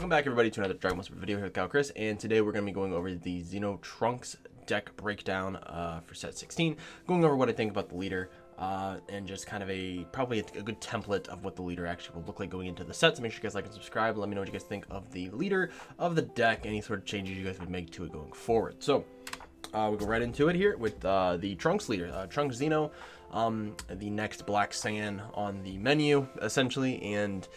Welcome back everybody to another Dragon Ball Super video here with Cal Chris, and today we're going to be going over the Xeno Trunks deck breakdown for set 16, going over what I think about the leader, and just kind of probably a good template of what the leader actually will look like going into the set. So make sure you guys like and subscribe. Let me know what you guys think of the leader, of the deck, any sort of changes you guys would make to it going forward. So we'll go right into it here with the Trunks leader, Trunks Xeno, the next Black Saiyan on the menu essentially, and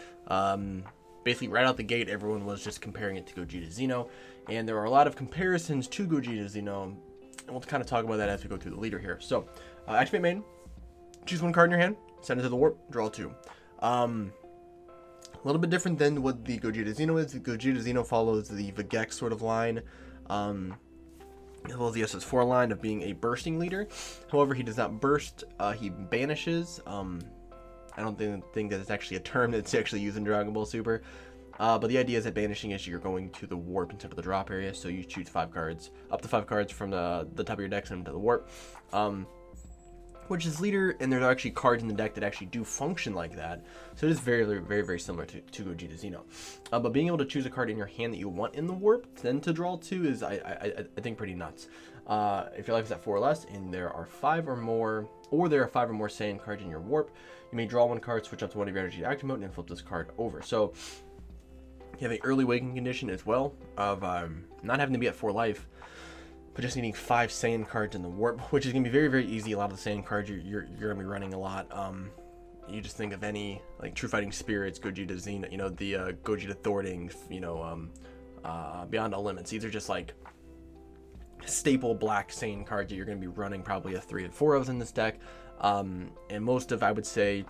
basically right out the gate everyone was just comparing it to Gogeta Xeno, and there are a lot of comparisons to Gogeta Xeno, and we'll kind of talk about that as we go through the leader here. So activate main, choose one card in your hand, send it to the warp, draw two. A little bit different than what the Gogeta Xeno is. The Gogeta Xeno follows the Vegex sort of line, as well as the SS4 line of being a bursting leader. However, he does not burst, he banishes. I don't think that it's actually a term that's actually used in Dragon Ball Super. But the idea is that banishing is you're going to the warp instead of the drop area. So you choose 5 cards, up to 5 cards from the top of your deck, send them to the warp. Which is leader, and there's actually cards in the deck that actually do function like that. So it is very similar to Gogeta Xeno. But being able to choose a card in your hand that you want in the warp, then to draw 2 is, I think, pretty nuts. If your life is at 4 or less, and there are 5 or more Saiyan cards in your warp, you may draw 1 card, switch up to one of your energy active mode, and flip this card over. So you have an early awakening condition as well of not having to be at 4 life, but just needing 5 Saiyan cards in the warp, which is going to be very easy. A lot of the Saiyan cards you're going to be running a lot. You just think of any, like, True Fighting Spirits, Gogeta Xeno, you know, the Gogeta Thording, you know, Beyond All Limits. These are just like staple black Saiyan cards that you're going to be running probably a 3 to 4 of in this deck. And most of, I would say,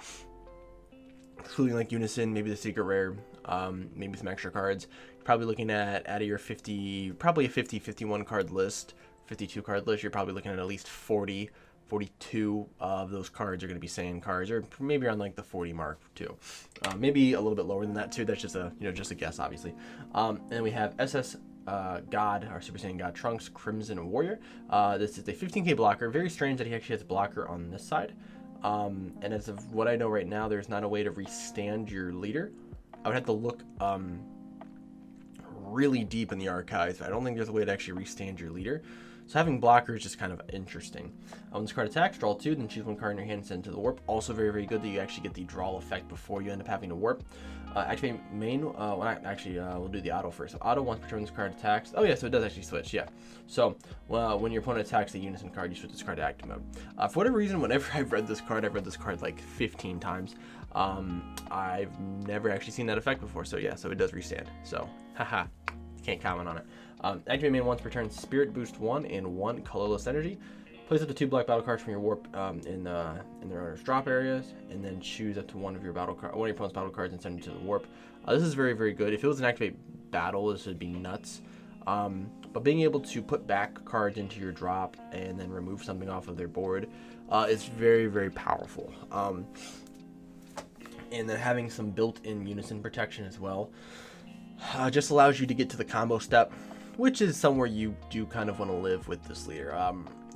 including like Unison, maybe the Secret Rare, maybe some extra cards, you're probably looking at out of your 50, probably a 51 card list, 52 card list, you're probably looking at least 42 of those cards are going to be Saiyan cards, or maybe around like the 40 mark too. Maybe a little bit lower than that too. That's just a, you know, just a guess, obviously. And then we have SS God, our Super Saiyan God Trunks Crimson Warrior. This is a 15k blocker. Very strange that he actually has blocker on this side. And as of what I know right now, there's not a way to restand your leader. I would have to look really deep in the archives. I don't think there's a way to actually restand your leader. So having blocker is just kind of interesting. When this card attacks, draw 2, then choose 1 card in your hand and send it to the warp. Also very good that you actually get the draw effect before you end up having to warp. Activate main, we'll do the auto first. So auto, once per turn this card attacks. Oh yeah, so it does actually switch, yeah. So when your opponent attacks the Unison card, you switch this card to active mode. For whatever reason, whenever I've read this card like 15 times. I've never actually seen that effect before, so yeah, so it does restand. So, haha, can't comment on it. Activate main once per turn, Spirit Boost 1 and 1 colorless energy. Place up to 2 black battle cards from your warp in their owner's drop areas, and then choose up to one of your opponent's battle cards and send it to the warp. This is very good. If it was an activate battle, this would be nuts. But being able to put back cards into your drop and then remove something off of their board is very powerful. And then having some built-in Unison protection as well just allows you to get to the combo step, which is somewhere you do kind of want to live with this leader.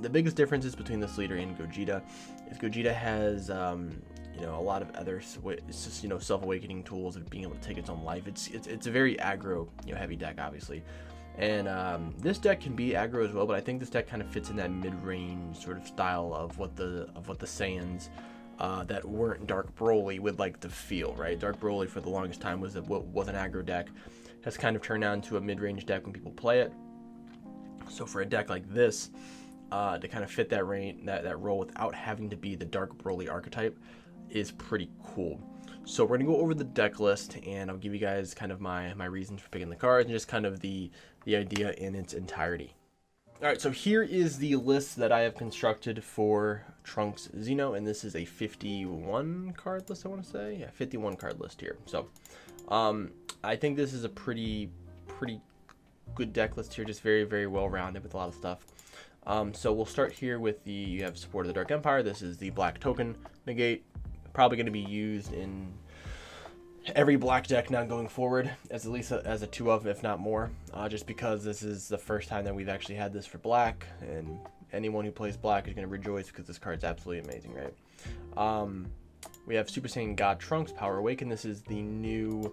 The biggest differences between this leader and Gogeta is Gogeta has you know, a lot of other, it's just, you know, self-awakening tools of being able to take its own life. It's a very aggro, you know, heavy deck, obviously, and this deck can be aggro as well, but I think this deck kind of fits in that mid-range sort of style of what the Saiyans that weren't Dark Broly would like to feel, right? Dark Broly for the longest time was an aggro deck, has kind of turned out into a mid-range deck when people play it. So for a deck like this, to kind of fit that role without having to be the Dark Broly archetype is pretty cool. So we're gonna go over the deck list, and I'll give you guys kind of my reasons for picking the cards and just kind of the idea in its entirety. Alright, so here is the list that I have constructed for Trunks Xeno, and this is a 51 card list, I want to say. Yeah, 51 card list here. So, I think this is a pretty good deck list here, just very well rounded with a lot of stuff. So we'll start here with you have Support of the Dark Empire. This is the black token negate, probably going to be used in every black deck now going forward, as at least as a 2 of, if not more, just because this is the first time that we've actually had this for black, and anyone who plays black is going to rejoice because this card's absolutely amazing, right? We have Super Saiyan God Trunks Power Awaken. This is the new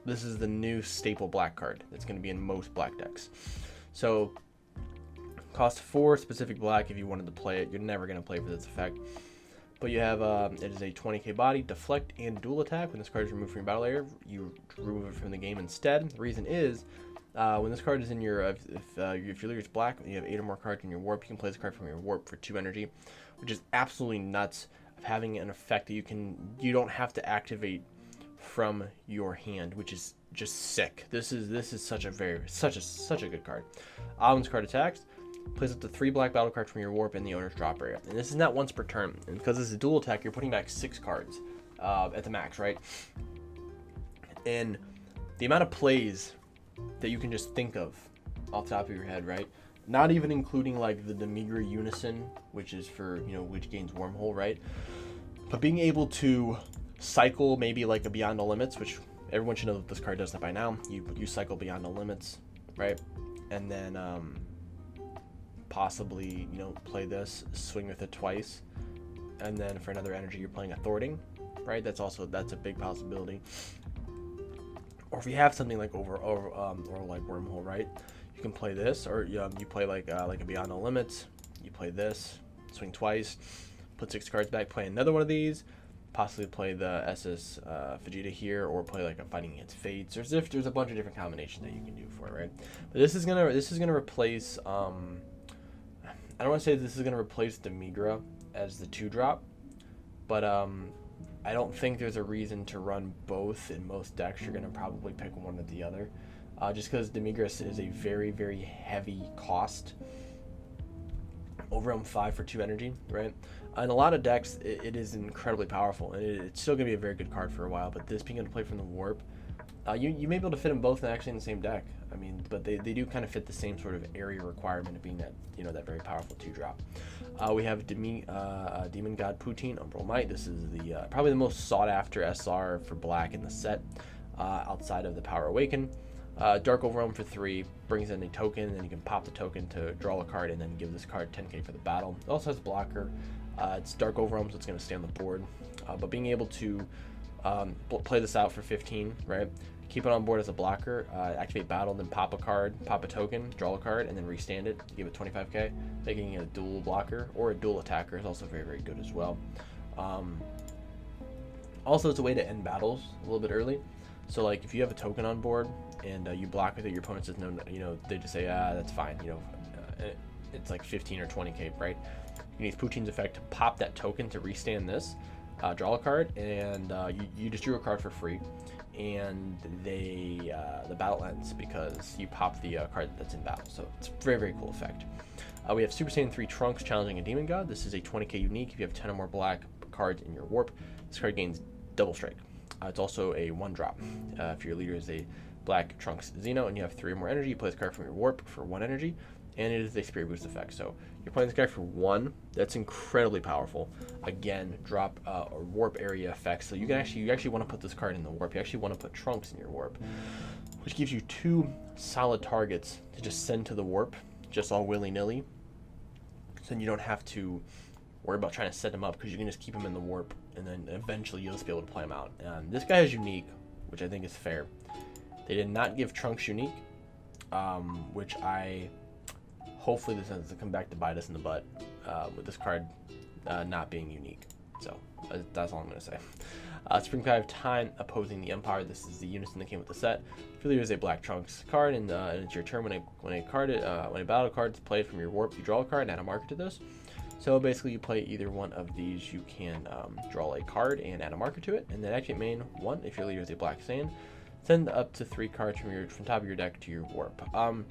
This is the new staple black card that's going to be in most black decks. So cost 4 specific black if you wanted to play it. You're never going to play for this effect. But you have, it is a 20k body, deflect, and dual attack. When this card is removed from your battle area, you remove it from the game instead. The reason is, when this card is in your, if your leader is black, and you have 8 or more cards in your warp, you can play this card from your warp for 2 energy, which is absolutely nuts of having an effect that you don't have to activate from your hand, which is just sick. This is such a good card. When this card attacks, plays up to 3 black battle cards from your warp in the owner's drop area, and this is not once per turn. And because this is a dual attack, you're putting back 6 cards at the max, right? And the amount of plays that you can just think of off the top of your head, right? Not even including like the Demigra Unison, which is for, you know, which gains wormhole, right? But being able to cycle maybe like a Beyond the Limits, which everyone should know that this card does that by now. You cycle Beyond the Limits, right? And then possibly, you know, play this, swing with it twice, and then for another energy you're playing a Thwarting, right? That's a big possibility. Or if you have something like or like Wormhole, right? You can play this, or you play like a Beyond the Limits. You play this, swing twice, put 6 cards back, play another one of these, possibly play the SS Vegeta here, or play like a Fighting Against Fates. There's a bunch of different combinations that you can do for it, right? But this is gonna replace I don't want to say this is gonna replace Demigra as the 2-drop, but I don't think there's a reason to run both in most decks. You're gonna probably pick one or the other, just because Demigra is a very, very heavy cost. Overwhelm 5 for 2 energy, right? In a lot of decks, it is incredibly powerful, and it's still gonna be a very good card for a while. But this being able to play from the warp, you may be able to fit them both actually in the same deck. I mean, but they do kind of fit the same sort of area requirement of being that, you know, that very powerful 2-drop. We have Demon God Poutine Umbral Might. This is the probably the most sought after SR for black in the set, outside of the Power Awaken. Dark Overwhelm for 3 brings in a token, and then you can pop the token to draw a card and then give this card 10k for the battle. It also has blocker. It's Dark Overwhelm, so it's going to stay on the board. But being able to play this out for 15, right? Keep it on board as a blocker, activate battle, then pop a card, pop a token, draw a card, and then restand it, give it 25k, making it a dual blocker or a dual attacker is also very, very good as well. Also, it's a way to end battles a little bit early. So like if you have a token on board and you block with it, your opponent says no, you know, they just say, that's fine, you know, it's like 15 or 20k, right? You use Poutine's effect to pop that token to restand this, draw a card, and you just drew a card for free, and the battle ends because you pop the card that's in battle. So it's a very, very cool effect. We have Super Saiyan 3 Trunks challenging a Demon God. This is a 20k unique. If you have 10 or more black cards in your warp, this card gains double strike. It's also a 1-drop. If your leader is a black Trunks Xeno and you have 3 or more energy, you play this card from your warp for 1 energy, and it is a Spirit Boost effect. So you're playing this guy for 1. That's incredibly powerful. Again, drop a warp area effect. So you actually want to put this card in the warp. You actually want to put Trunks in your warp, which gives you 2 solid targets to just send to the warp, just all willy-nilly. So then you don't have to worry about trying to set them up, because you can just keep them in the warp, and then eventually you'll just be able to play them out. This guy is unique, which I think is fair. They did not give Trunks unique, which hopefully this doesn't come back to bite us in the butt with this card not being unique. So that's all I'm going to say. Springtide of Time opposing the Empire. This is the unison that came with the set. If your leader is a black Trunks card, and it's your turn, when a battle card is played from your warp, you draw a card and add a marker to this. So basically, you play either one of these. You can draw a card and add a marker to it, and then activate main 1 if your leader is a black Saiyan. Send up to 3 cards from top of your deck to your warp. I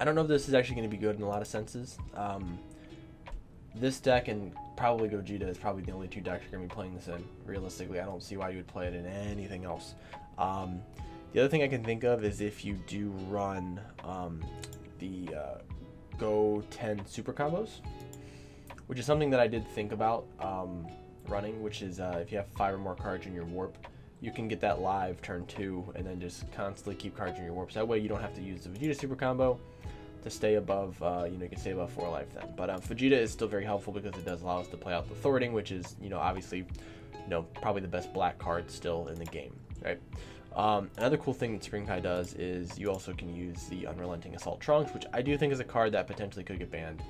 don't know if this is actually going to be good in a lot of senses. This deck and probably Gogeta is probably the only 2 decks you're going to be playing this in. Realistically, I don't see why you would play it in anything else. The other thing I can think of is if you do run the Go 10 super combos, which is something that I did think about running, which is if you have 5 or more cards in your warp, you can get that live turn 2 and then just constantly keep cards in your warp. So that way you don't have to use the Vegeta super combo, to stay above, you can stay above 4 life then. But Vegeta is still very helpful because it does allow us to play out the Thwarting, which is, obviously, probably the best black card still in the game, right? Another cool thing that Supreme Kai does is you also can use the Unrelenting Assault Trunks, which I do think is a card that potentially could get banned.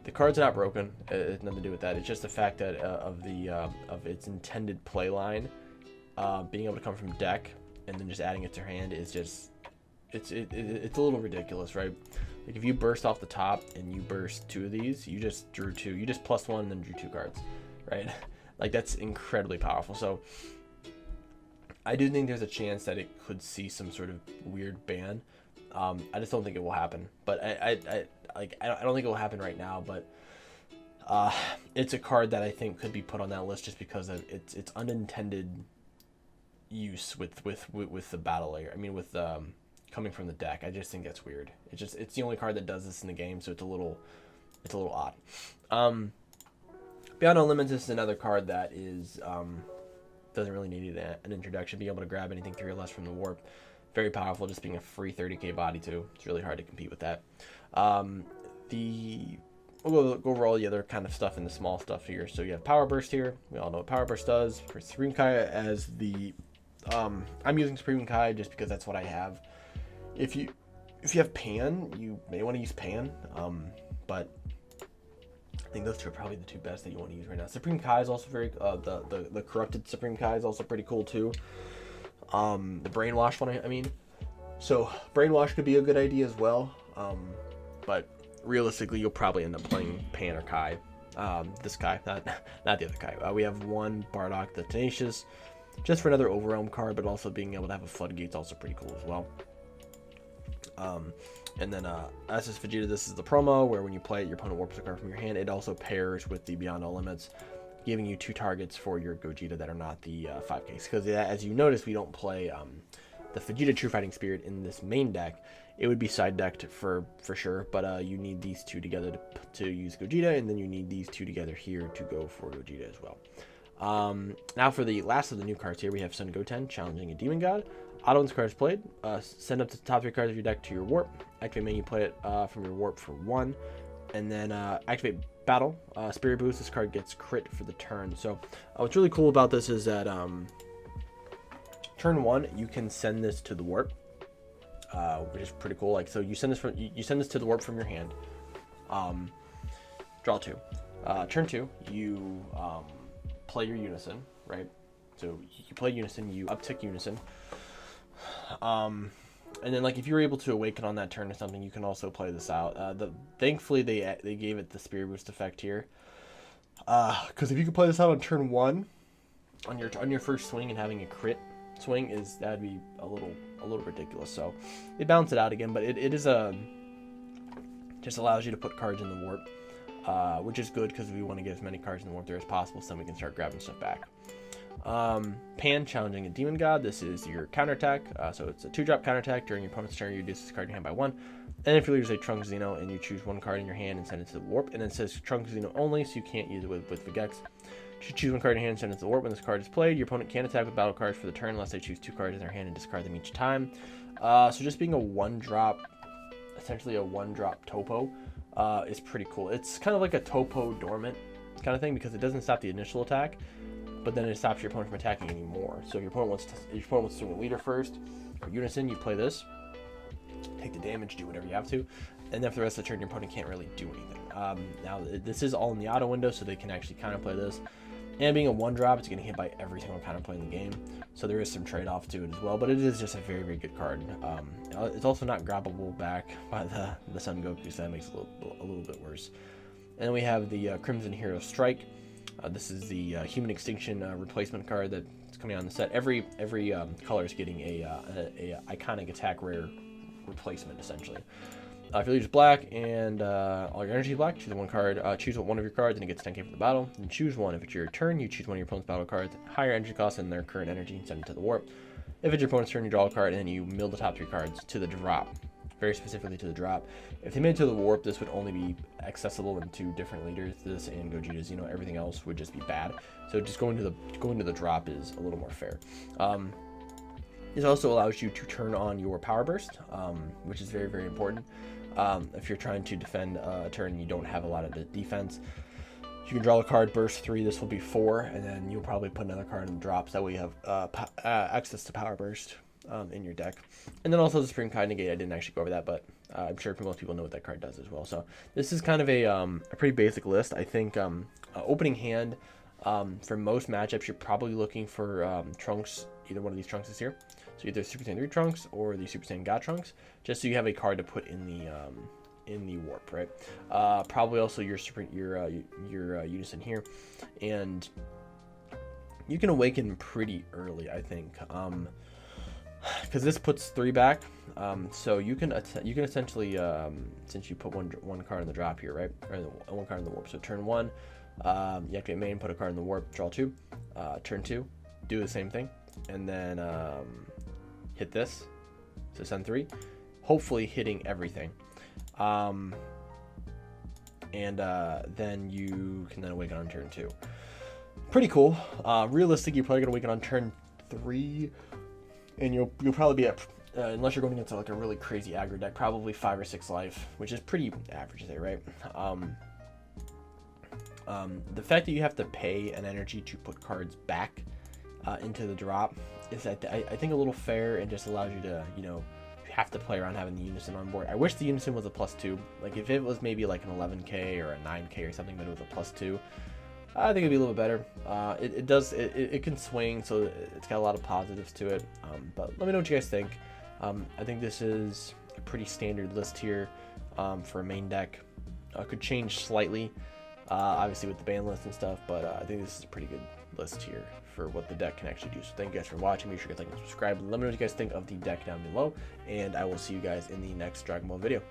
The card's not broken. It has nothing to do with that. It's just the fact that of its intended play line, being able to come from deck and then just adding it to your hand is just it's a little ridiculous, right? Like if you burst off the top and you burst 2 of these, you just drew 2. You just +1 and then drew 2 cards, right? Like that's incredibly powerful. So I do think there's a chance that it could see some sort of weird ban. I just don't think it will happen. But I don't think it will happen right now. But it's a card that I think could be put on that list just because of its unintended use with the battle layer. I mean, with coming from the deck. I just think that's weird. It's the only card that does this in the game, so it's a little odd. Beyond No Limits is another card that is doesn't really need an introduction. Being able to grab anything 3 or less from the warp, very powerful. Just being a free 30k body too. It's really hard to compete with that. We'll go over all the other kind of stuff and the small stuff here. So you have Power Burst here. We all know what Power Burst does. For Supreme Kai as the I'm using Supreme Kai just because that's what I have. If you have Pan, you may want to use Pan, but I think those two are probably the 2 best that you want to use right now. Supreme Kai is also very the corrupted Supreme Kai is also pretty cool too. The brainwash one, I mean. So brainwash could be a good idea as well. But realistically, you'll probably end up playing Pan or Kai. This Kai, not the other Kai. We have one Bardock the Tenacious, just for another Overwhelm card, but also being able to have a Floodgate's also pretty cool as well. And then SS Vegeta, this is the promo where when you play it, your opponent warps a card from your hand. It also pairs with the Beyond No Limits, giving you 2 targets for your Gogeta that are not the 5Ks. Because as you notice, we don't play the Vegeta True Fighting Spirit in this main deck. It would be side decked for sure, but you need these 2 together to use Gogeta, and then you need these 2 together here to go for Gogeta as well. Now for the last of the new cards here, we have Sun Goten challenging a Demon God. Auto wins cards played. Send up the top 3 cards of your deck to your warp. Activate main, you play it from your warp for 1. And then activate battle. Spirit Boost, this card gets crit for the turn. So what's really cool about this is that turn 1, you can send this to the warp, which is pretty cool. Like, so you send this to the warp from your hand. Draw 2. Turn 2, you play your Unison, right? So you play Unison, you uptick Unison. And then, like, if you're able to awaken on that turn or something, you can also play this out. Thankfully, they gave it the Spirit Boost effect here. Because if you could play this out on turn 1, on your first swing and having a crit swing, that'd be a little ridiculous. So they balance it out again, but it is just allows you to put cards in the warp, which is good because we want to get as many cards in the warp there as possible, so then we can start grabbing stuff back. Pan challenging a Demon God. This is your counterattack. So it's a 2-drop counterattack. During your opponent's turn, you reduce this card in your hand by 1. And if you lose a Trunks Xeno and you choose 1 card in your hand and send it to the warp, and then it says Trunks Xeno only, so you can't use it with Vegex. You choose 1 card in your hand and send it to the warp. When this card is played, your opponent can't attack with battle cards for the turn unless they choose 2 cards in their hand and discard them each time. So just being a 1-drop, essentially a 1-drop topo, is pretty cool. It's kind of like a topo dormant kind of thing because it doesn't stop the initial attack, but then it stops your opponent from attacking anymore. So if your opponent wants to swing a leader first, or Unison, you play this, take the damage, do whatever you have to, and then for the rest of the turn, your opponent can't really do anything. Now, this is all in the auto window, so they can actually counterplay this. And being a 1-drop, it's getting hit by every single counterplay in the game, so there is some trade-off to it as well, but it is just a very, very good card. It's also not grabbable back by the Son Goku, so that makes it a little bit worse. And then we have the Crimson Hero Strike. This is the Human Extinction replacement card that's coming out on the set. Every color is getting a iconic attack rare replacement, essentially. If you lose black and all your energy is black, choose 1 card. Choose one of your cards and it gets 10k for the battle. And choose 1. If it's your turn, you choose 1 of your opponent's battle cards, higher energy cost than their current energy, and send it to the warp. If it's your opponent's turn, you draw a card and then you mill the top 3 cards to the drop. Very specifically to the drop. If they made it to the warp, this would only be accessible in 2 different leaders. This and Gogeta Xeno. Everything else would just be bad. So just going to the drop is a little more fair. It also allows you to turn on your power burst, which is very, very important. If you're trying to defend a turn and you don't have a lot of defense, you can draw a card, burst 3, this will be 4, and then you'll probably put another card in the drop, so that way you have access to power burst in your deck. And then also the Spring Tide Negate, I didn't actually go over that, but I'm sure most people know what that card does as well. So this is kind of a pretty basic list. I think opening hand, for most matchups, you're probably looking for Trunks, either one of these Trunks is here. So either Super Saiyan 3 Trunks or the Super Saiyan God Trunks, just so you have a card to put in the warp, right? Probably also your Unison here, and you can awaken pretty early, I think, because this puts 3 back. So you can essentially, since you put one card in the drop here, right, or one card in the warp. So turn 1, you activate main, put a card in the warp, draw 2. Turn 2, do the same thing, and then hit this, so send 3, hopefully hitting everything. And then you can then awaken on turn 2. Pretty cool. Realistic, you're probably gonna awaken on turn 3, and you'll probably be at, unless you're going against like a really crazy aggro deck, probably 5 or 6 life, which is pretty average there, right? The fact that you have to pay an energy to put cards back into the drop is, I think, a little fair, and just allows you to, you have to play around having the Unison on board. I wish the Unison was a +2. Like, if it was maybe like an 11k or a 9k or something, but it was a +2, I think it'd be a little bit better. It can swing, so it's got a lot of positives to it. But let me know what you guys think. I think this is a pretty standard list here for a main deck. Could change slightly, obviously with the ban list and stuff, but I think this is a pretty good list here for what the deck can actually do. So thank you guys for watching. Make sure you guys like and subscribe. Let me know what you guys think of the deck down below, and I will see you guys in the next Dragon Ball video.